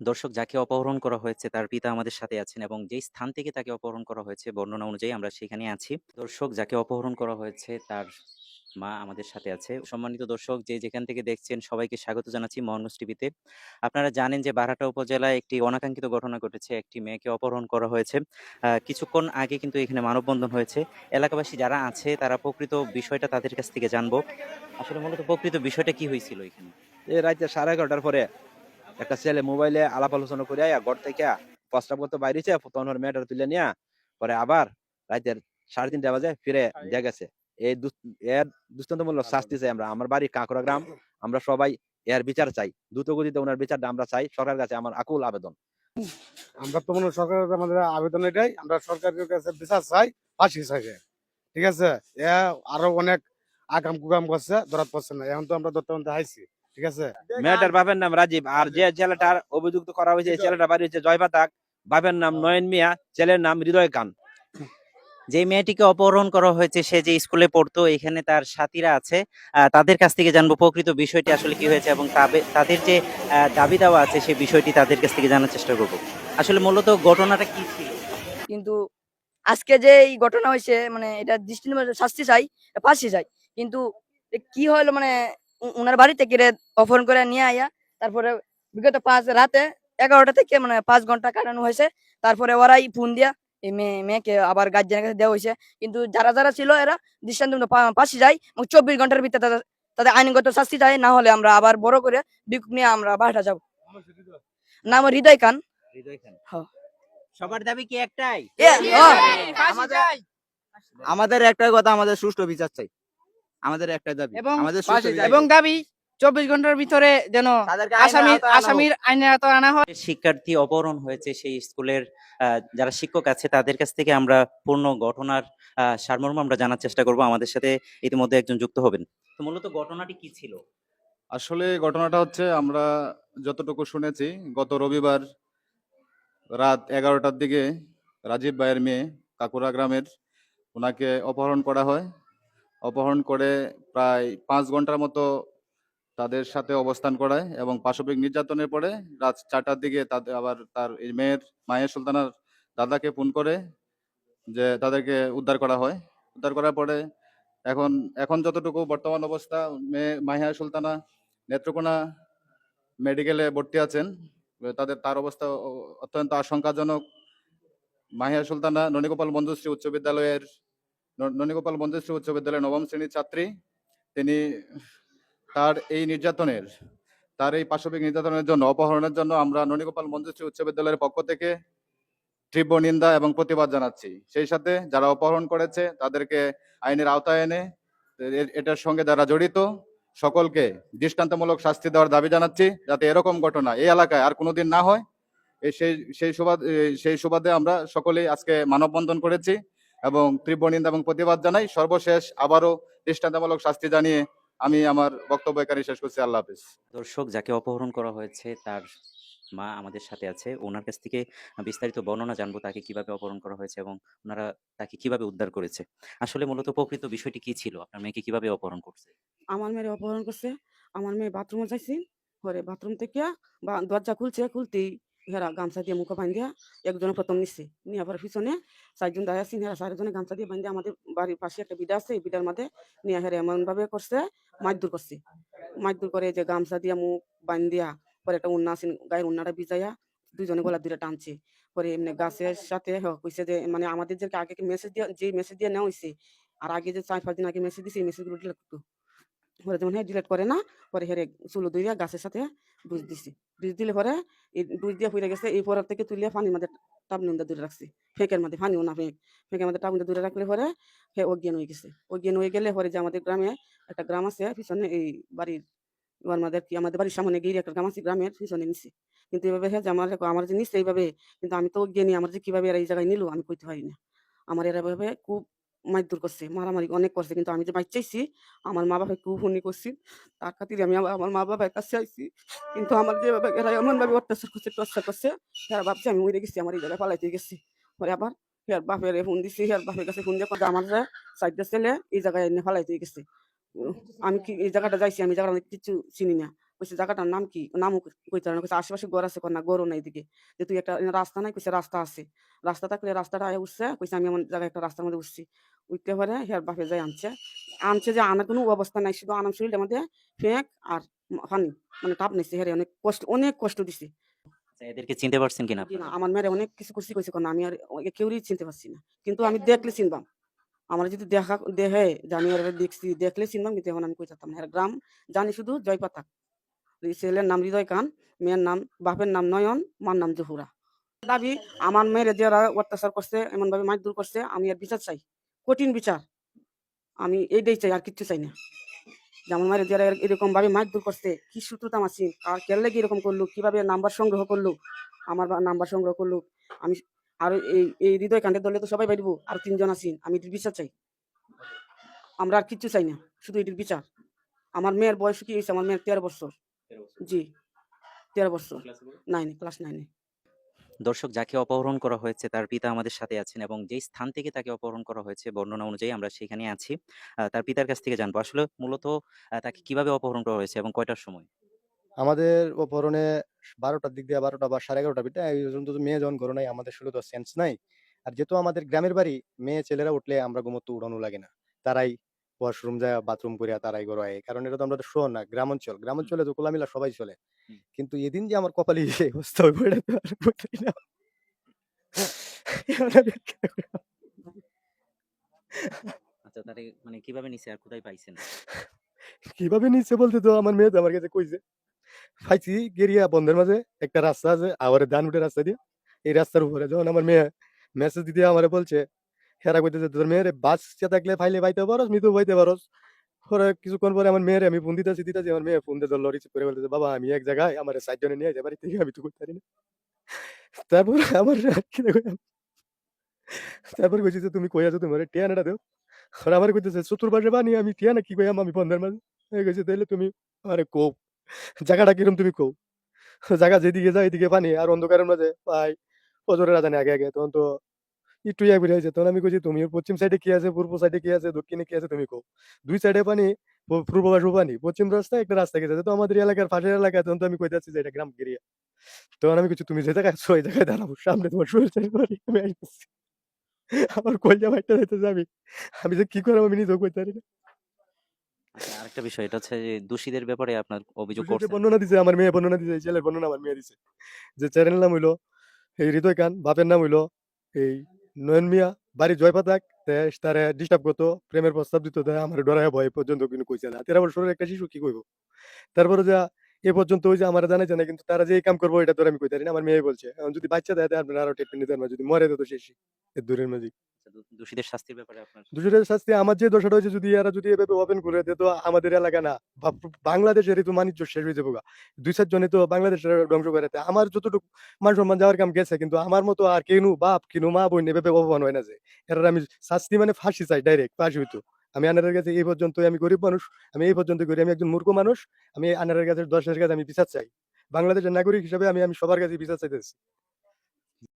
দর্শক, যাকে অপহরণ করা হয়েছে তার পিতা আমাদের সাথে আছেন এবং যেই স্থান থেকে তাকে অপহরণ করা হয়েছে বর্ণনা অনুযায়ী আমরা সেখানে আছি। দর্শক, যাকে অপহরণ করা হয়েছে তার মা আমাদের সাথে আছে। সম্মানিত দর্শক, যে যেখান থেকে দেখছেন সবাইকে স্বাগত জানাচ্ছি মোহনগঞ্জ টিভিতে। আপনারা জানেন যে বারহাটা উপজেলায় একটি অনাকাঙ্ক্ষিত ঘটনা ঘটেছে। একটি মেয়েকে অপহরণ করা হয়েছে। কিছুক্ষণ আগে কিন্তু এখানে মানববন্ধন হয়েছে। এলাকাবাসী যারা আছে তারা প্রকৃত বিষয়টা তাদের কাছ থেকে জানবো। আসলে মূলত প্রকৃত বিষয়টা কি হয়েছিল এখানে? এই রাইতে 11:30টার পরে একটা ছেলে মোবাইলে আলাপ আলোচনা করে ঘর থেকে প্রস্তাব করতে বাইরেছে, তখন ওর মেয়েটার তুলে নিয়ে পরে আবার রাইতের 3:30 বাজে ফিরে দিয়ে গেছে। এই এর দৃষ্টান্তমূলক শাস্তি চাই আমরা। আমার বাড়ি কাঁকড়া গ্রাম। আমরা সবাই এর বিচার চাই, দ্রুত গতিতে ওনার বিচারটা আমরা চাই। সরকারের কাছে আমার আকুল আবেদন। আমরা তো মনে হয় সরকারের আমাদের আবেদন এটাই, আমরা সরকারের কাছে বিচার চাই, ফাঁসি চাই। ঠিক আছে, এ আরো অনেক আকাম কুকাম করছে, ধরাত পাচ্ছে না, এখন তো আমরা ধরতে হাইছি। ঠিক আছে, মেয়েটার বাপের নাম রাজীব, আর যে ছেলেটার অভিযুক্ত করা হয়েছে এই ছেলেটার বাড়ি হচ্ছে জয়পাতাক। বাপের নাম নয়ন মিয়া, ছেলের নাম হৃদয় খান। যে মেয়েটিকে অপহরণ করা হয়েছে সে যে স্কুলে পড়তো, এখানে তার সাথীরা আছে। তাদের কাছ থেকে জানবো প্রকৃত বিষয়টি আসলে কি হয়েছে এবং তাদের যে দাবি দাওয়া আছে সেই বিষয়টি তাদের কাছ থেকে জানার চেষ্টা করব। আসলে মূলত ঘটনাটা কি ছিল? কিন্তু আজকে যে এই ঘটনা হয়েছে মানে এটা দৃষ্টান্তমূলক শাস্তি চাই, ফাঁসি চাই। কিন্তু কি হলো মানে উনার বাড়ি থেকে অপহরণ করে নিয়ে আইয়া তারপরে বিগত 11:30 থেকে মানে 5 ঘন্টা কাটানো হয়েছে। তারপরে ওরাই ফোন দিয়া এই মেয়েকে আবার গার্জিয়ানের কাছে দেওয়া হয়েছে। কিন্তু যারা যারা ছিল এরা দৃষ্টান্তমূলক ফাঁসি যায় এবং 24 ঘন্টার ভিতরে তাদের তাদের আইনগত শাস্তি চাই, না হলে আমরা আবার বড় করে বিক্ষোভ নিয়ে আমরা বাসাটা যাবো। নাম হৃদয় খান। হৃদয় খান। হ্যাঁ। সবার দাবি কি একটাই? আমাদের একটাই কথা, আমাদের সুষ্ঠু বিচার চাই। আমাদের একটাই দাবি, এবং আমাদের সুষ্ঠু বিচার এবং চাই। দাবি 24 ঘন্টার ভিতরে যেন তাদেরকে আইনের আওতায় আনা হোক। আসামির আইনের আওতায় আনা হয়। শিক্ষার্থী অপহরণ হয়েছে সেই স্কুলের যারা শিক্ষক আছে তাদের কাছ থেকে আমরা পূর্ণ ঘটনার সারমর্ম আমরা জানার চেষ্টা করব। আমাদের সাথে ইতিমধ্যে একজন যুক্ত হবেন। তো মূলত ঘটনাটি কি ছিল? আসলে ঘটনাটা হচ্ছে, আমরা যতটুকু শুনেছি, গত রবিবার রাত 11টার দিকে রাজীব ভাইয়ের মেয়ে কাকুরা গ্রামের ওনাকে অপহরণ করা হয়। অপহরণ করে প্রায় 5 ঘন্টার মতো তাদের সাথে অবস্থান করায় এবং পাশবিক নির্যাতনের পরে রাত 4টার দিকে তাদের আবার তার এই মেয়ের মায়ের সুলতানার দাদাকে ফোন করে যে তাদেরকে উদ্ধার করা হয়। উদ্ধার করার পরে এখন এখন যতটুকু বর্তমান অবস্থা, মেয়ে মাহিয়া সুলতানা নেত্রকোনা মেডিকেলে ভর্তি আছেন। তার অবস্থা অত্যন্ত আশঙ্কাজনক। মাহিয়া সুলতানা ননীগোপাল মঞ্জুশ্রী উচ্চ বিদ্যালয়ের 9ম শ্রেণীর ছাত্রী। তিনি তার এই পাশবিক নির্যাতনের জন্য, অপহরণের জন্য আমরা ননীগোপাল মঞ্জুশ্রী উচ্চ বিদ্যালয়ের পক্ষ থেকে তীব্র নিন্দা এবং প্রতিবাদ জানাচ্ছি। সেই সাথে যারা অপহরণ করেছে তাদেরকে আইনের আওতায় এনে এটার সঙ্গে যারা জড়িত সকলকে দৃষ্টান্তমূলক শাস্তি দেওয়ার দাবি জানাচ্ছি, যাতে এরকম ঘটনা এই এলাকায় আর কোনোদিন না হয়। সেই সুবাদে আমরা সকলেই আজকে মানববন্ধন করেছি এবং তীব্র নিন্দা এবং প্রতিবাদ জানাই। সর্বশেষ আবারও দৃষ্টান্তমূলক শাস্তি জানিয়ে আমি আমার বক্তব্য এখানে শেষ করছি। আল্লাহ হাফিজ। দর্শক, যাকে অপহরণ করা হয়েছে তার মা আমাদের সাথে আছে। ওনার কাছ থেকে বিস্তারিত বর্ণনা জানবো, তাকে কিভাবে অপহরণ করা হয়েছে এবং ওনারা তাকে কিভাবে উদ্ধার করেছে। আসলে মূলত প্রকৃত বিষয়টি কি ছিল? আপনার মেয়েকে কিভাবে অপহরণ করছে? আমার মেয়ের অপহরণ করছে। আমার মেয়ে বাথরুমে যাইছি, পরে বাথরুম থেকে বা দরজা খুলতেই হেরা গামছা দিয়ে মুখে বান্ধিয়া একজনে প্রথম নিচ্ছে, নিয়ে পরে পিছনে 4জন দাঁড়িয়ে আছি, হেরা 4জনে গামছা দিয়ে বান্ধিয়া আমাদের বাড়ির পাশে একটা বিডা আছে, এই বিডার মধ্যে নিয়ে হেরা এমন ভাবে করছে, মারধর করছে। মারধর করে যে গামছা দিয়া মুখ বান্ধিয়া পরে একটা উন্না আছে, গায়ের উন্নাটা ভিজাইয়া দুইজনে গলা দুইটা টানছে। পরে এমনি গাছের সাথে কইছে যে মানে আমাদের যে আগে মেসেজ দিয়ে নেওয়া হয়েছে, আর আগে যে 4-5 দিন আগে মেসেজ দিছে, এই মেসেজগুলো ডিলিট করতো। পরে যখন ডিলিট করে না, পরে হেরে চুলো ধুইয়া গাছের সাথে ডুজ দিছি। ডুজ দিলে পরে এই ডুজ দিয়ে ফুইরা গেছে, এই পরের থেকে তুলিয়া পানির মধ্যে টাবনের মধ্যে দূরে রাখছি, ফেঁকের মধ্যে, পানিও না ফেঁকের মধ্যে টাবনের দূরে রাখলে পরে সে অজ্ঞান হয়ে গেছে। অজ্ঞান হয়ে গেলে পরে যে আমাদের গ্রামে একটা গ্রাম আছে পিছনে, এই বাড়ির আমাদের বাড়ির সামনে গিয়ে একটা গ্রাম আছে, গ্রামের পিছনে নিছি। কিন্তু এভাবে যে আমার যে নিচ্ছে এইভাবে, কিন্তু আমি তো অজ্ঞানী, আমার যে কিভাবে এরা এই জায়গায় নিল আমি কইতে পারি না। আমার এরা এভাবে খুব মারধর করছে, মারামারি অনেক করছে, কিন্তু আমি যে বাচ্চাইছি আমার মা বাবা খুব ফোনই করছি, তার খাতিরে আমি আমার মা বাবার কাছে আইছি। কিন্তু আমার যেভাবে এরা এমনভাবে অত্যাচার করছে, তারা ভাবছে আমি মরে গেছি, আমার এই জায়গায় পালাইতে গেছি। পরে আবার হের বাপের ফোন দিছি, হের বাপের কাছে ফোন দিয়ে আমার সাইডটা ছেলে এই জায়গায় এনে ফালাইতে গেছে। আমি কি এই জায়গাটা যাইছি, আমি জায়গাটা কিছু চিনি না। কইছে জায়গাটার নাম কি? নামও কইতে পারে না। কইছে আশেপাশে ঘর আছে? কয় না ঘরও নাই এদিকে। যে তুই একটা রাস্তা নাই? কইছে রাস্তা আছে। রাস্তা থাকলে রাস্তাটা আয়া উঠছে। কইছে আমি এমন জায়গায় একটা রাস্তার মধ্যে উঠছি। উইঠতে পরে হের বাপে যাই আনছে। আনছে যে আনার কোনো অবস্থা নাই। শুধু আনার শরীরটার মধ্যে ফেক আর পানি মানে টাপ নিছে। হেরে অনেক কষ্ট দিছে। আচ্ছা, এদেরকে চিনতে পারছেন কিনা জি না, আপনারা? আমার মেয়েরে অনেক কিছু করছি কইছে, কয় না আমি আর কেউরই চিনতে পারছি না। কিন্তু আমি দেখলে চিনবাম। আমারে যদি দেহে যে আমি ওরে দেখছি, দেখলে চিনবাম, কিন্তু এখন আমি কই যাইতাম না। এর গ্রাম জানি শুধু জয়পাতা। ছেলের নাম হৃদয় খান, মেয়ের নাম, বাপের নাম নয়ন, মার নাম জহুরা। দাবি আমার মেয়েরে যারা অত্যাচার করছে, এমনভাবে মারধর করছে, আমি এর বিচার চাই। কঠিন বিচার। আমি এইটাই চাই, আর কিচ্ছু চাই না। যে আমার মায়েরে যারা এরকমভাবে মারধর করছে, কি শত্রুতা মারছি, আর কেন লাগি এরকম করলো, কিভাবে নাম্বার সংগ্রহ করলো, আমার নাম্বার সংগ্রহ করলো। আমি আর এই হৃদয় কাণ্ডের দলে তো সবাই বাইরবো, আর ৩ জন আছি। আমি এটির বিচার চাই। আমরা আর কিচ্ছু চাই না, শুধু এটির বিচার। আমার মেয়ের বয়স কি হয়েছে? আমার মেয়ের 13 বছর। জি, 13 বছর। 9 ক্লাস 9 এ। দর্শক, যাকে অপহরণ করা হয়েছে তার পিতা আমাদের সাথে আছেন এবং যেই স্থান থেকে তাকে অপহরণ করা হয়েছে বর্ণনা অনুযায়ী আমরা সেখানে আছি। তার পিতার কাছ থেকে জানবো আসলে মূলত তাকে কিভাবে অপহরণ করা হয়েছে এবং কয়টার সময়? আমাদের অপহরণে 12টার দিক দিয়ে 12টা বা 11:30 বিটা এই পর্যন্ত তো মেয়ে যখন ঘরে নাই আমাদের আসলে তো সেন্স নাই। আর যেহেতু আমাদের গ্রামের বাড়ি, মেয়ে ছেলেরা উঠলে আমরা ঘুমোতে উঠানো লাগে না। তারাই ওয়াশরুম যায় বাথরুম করিয়া তারাই ঘরে আয়। কারণ এটা তো আমরা তো শহর না, গ্রামাঞ্চল। হুম, গ্রামাঞ্চলে তো খোলামেলা সবাই চলে। হুম। কিন্তু এদিন যে আমার কপালে এই অবস্থা হইবো এটা তো আর বুঝতেই না। এখন আমি আর কি করব? আচ্ছা, তারে মানে কিভাবে নিছে আর কোথায় পাইছেন? কিভাবে নিচ্ছে বলতে তো আমার মেয়ে তো আমার কাছে কইছে। পাইছি গেরিয়া বন্ধের মাঝে একটা রাস্তা আছে, আওয়ারে ধান উঠে রাস্তা দিয়ে। এই রাস্তার উপরে যখন আমার মেয়ে মেসেজ দিতে আমারে বলছে, হেরা কইতেছে তোর মেয়েরে বাচ্চা থাকলে ফাইলে পাইতে পারোস, মৃত্যু পাইতে পারোস। পরে কিছুক্ষণ পরে আমার মেয়েরে আমি ফোন দিতেছি, আমার মেয়ে ফোন দিয়ে ধরলো, রিসিভ করে বলতেছে, বাবা আমি এক জায়গায় আমার 60 জনে নিয়ে যাই বাড়ি থেকে, আমি তো করতে পারি না। তারপর আমার আর কি দেখো, তারপর কইছি যে তুমি কই আছো, তোমার টিয়ানাটা দেও। আর আমার কইতেছে চতুর্পাশে পানি, আমি টিয়ানা কি কইয়াম আমি বন্ধের মাঝে। আমি কইছি তাইলে তুমি আমারে কও জায়গাটা কিরম তুমি কও। জায়গা যেদিকে যায় এদিকে পানি আর অন্ধকারের মাঝে প্রায় ফজরের আজানে আগে তখন তো একটু ইয়া করে আইছে। তখন আমি কইছি তুমি পশ্চিম সাইডে কি আছে, পূর্ব সাইডে কি আছে, দক্ষিণে কি আছে তুমি কও। ২ সাইডে পানি, পূর্ব পাশেও পানি। পশ্চিম রাস্তায় একটা রাস্তা গেছে। তো আমাদের এলাকার পাশের এলাকা, তখন তো আমি কইতাছি যে এটা গ্রাম এরিয়া। তখন আমি কইছি তুমি যে জায়গায় আছো ওই জায়গায় দাঁড়াও। সামনে তোমার শরীর চাই পানি আমি আইতেছি। আমার কইজা ফাইটা যাইতেছে আমি। আমি যে কি করব আমি নিজেও কইতে পারি না। আচ্ছা, আরেকটা বিষয় এটা হচ্ছে যে দোষীদের ব্যাপারে আপনার অভিযোগ দুজনে যে করছেন। বর্ণনা দিছে আমার মেয়ে বর্ণনা দিছে, এই ছেলের বর্ণনা আমার মেয়ে দিছে। যে ছেলের নাম হইলো এই হৃদয় খান, বাপের নাম হইলো এই নয়ন মিয়া, বাড়ি জয়পাতাক। তারে ডিস্টার্ব করতো, প্রেমের প্রস্তাব দিত, দেয় আমার ডরায় ভয় পর্যন্ত কিন্তু কইছে না। 13 বছরের একটা শিশু কি কইব? তারপরে যা এ পর্যন্ত ওই যে আমার জানাইছে না, কিন্তু তারা যে এই কাম করবো এটা তো আর আমি কইতে পারি না। আমার মেয়ে বলছে। এখন যদি বাচ্চা দেয় তাহলে আপনারা আরো টের নিতে পারবেন, যদি মরে তো শেষই। এর দূরের মাঝি। আচ্ছা, দোষীদের শাস্তির ব্যাপারে আপনার দোষীদের শাস্তি আমার যে দোষটা হয়েছে, যদি এরা যদি এভাবে ওপেন করে দে তো আমাদের এলাকা না বাংলাদেশেরই তো মানিজ্য শেষ হয়ে যাবো গা। ২-৪ জনে তো বাংলাদেশের ধ্বংস করে দেয়। আমার যতটুকু মান সম্মান যাওয়ার কাম গেছে, কিন্তু আমার মতো আর কেনু বাপ কিনু মা বোন এভাবে অপমান হয় না যে। এর আমি শাস্তি মানে ফাঁসি চাই, ডাইরেক্ট ফাঁসি হইতো। আমি আনারের কাছে এই পর্যন্তই, আমি গরিব মানুষ, আমি এই পর্যন্ত করি, আমি একজন মূর্খ মানুষ। আমি আনারের কাছে দশের কাছে আমি বিচার চাই। বাংলাদেশের নাগরিক হিসেবে আমি সবার কাছে বিচার চাইতেছি।